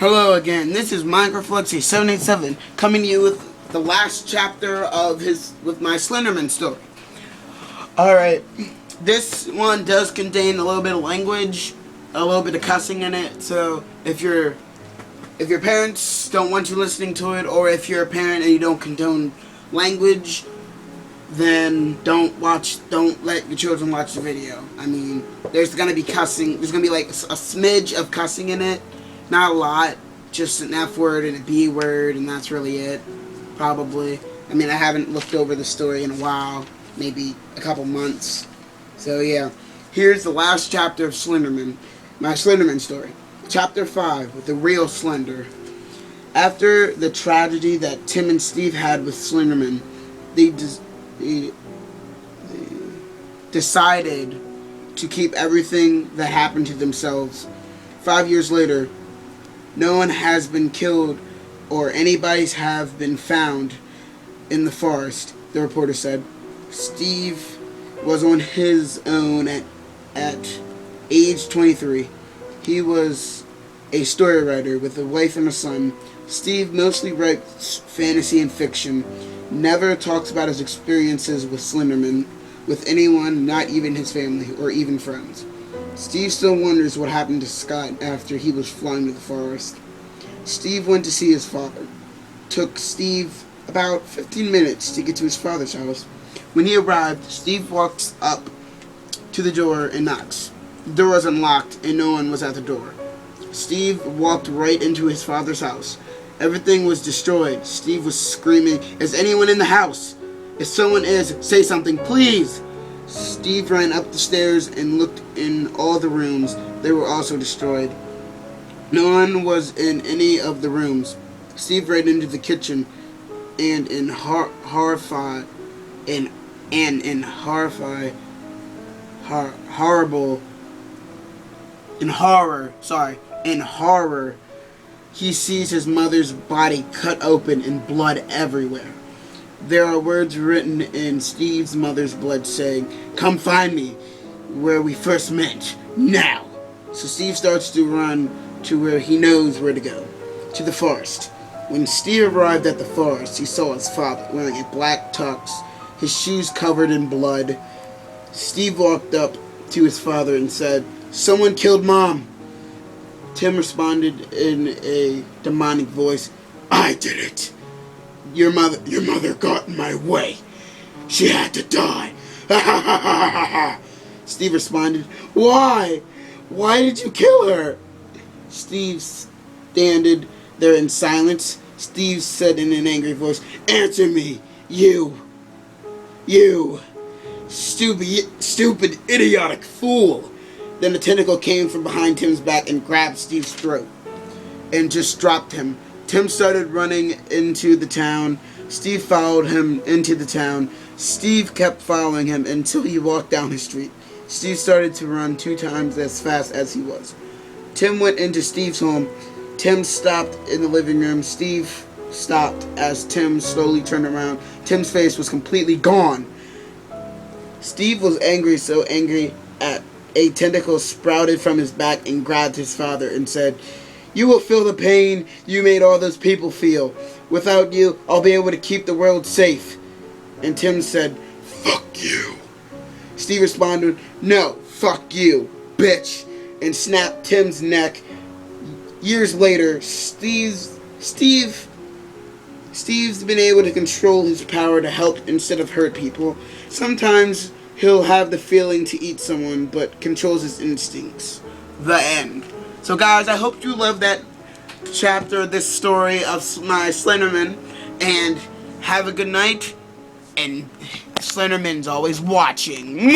Hello again. This is Minecraft787 coming to you with the last chapter of my Slenderman story. Alright, this one does contain a little bit of language, a little bit of cussing in it, so if your parents don't want you listening to it, or if you're a parent and you don't condone language, then don't let your children watch the video. I mean, there's gonna be cussing, there's gonna be like a smidge of cussing in it. Not a lot, just an F word and a B word, and that's really it, probably. I mean, I haven't looked over the story in a while, maybe a couple months. So yeah, here's the last chapter of Slenderman, my Slenderman story. Chapter 5, The Real Slender. After the tragedy that Tim and Steve had with Slenderman, they decided to keep everything that happened to themselves. 5 years later, no one has been killed or anybody's have been found in the forest, the reporter said. Steve was on his own at age 23. He was a story writer with a wife and a son. Steve mostly writes fantasy and fiction, never talks about his experiences with Slenderman with anyone, not even his family or even friends. Steve still wonders what happened to Scott after he was flung to the forest. Steve went to see his father. Took Steve about 15 minutes to get to his father's house. When he arrived, Steve walks up to the door and knocks. The door was unlocked and no one was at the door. Steve walked right into his father's house. Everything was destroyed. Steve was screaming, "Is anyone in the house? If someone is, say something, please!" Steve ran up the stairs and looked in all the rooms. They were also destroyed. No one was in any of the rooms. Steve ran into the kitchen and in horror, he sees his mother's body cut open and blood everywhere. There are words written in Steve's mother's blood saying, "Come find me where we first met, now." So Steve starts to run to where he knows where to go, to the forest. When Steve arrived at the forest, he saw his father wearing a black tux, his shoes covered in blood. Steve walked up to his father and said, "Someone killed Mom." Tim responded in a demonic voice, "I did it. Your mother got in my way. She had to die." Steve responded, "Why? Why did you kill her?" Steve standed there in silence. Steve said in an angry voice, "Answer me, you stupid, idiotic fool." Then a tentacle came from behind Tim's back and grabbed Steve's throat and just dropped him. Tim started running into the town. Steve followed him into the town. Steve kept following him until he walked down the street. Steve started to run 2 times as fast as he was. Tim went into Steve's home. Tim stopped in the living room. Steve stopped as Tim slowly turned around. Tim's face was completely gone. Steve was angry, so angry at a tentacle sprouted from his back and grabbed his father and said, "You will feel the pain you made all those people feel. Without you, I'll be able to keep the world safe." And Tim said, "Fuck you." Steve responded, "No, fuck you, bitch," and snapped Tim's neck. Years later, Steve's been able to control his power to help instead of hurt people. Sometimes he'll have the feeling to eat someone, but controls his instincts. The end. So guys, I hope you love that chapter, this story of my Slenderman, and have a good night, and Slenderman's always watching.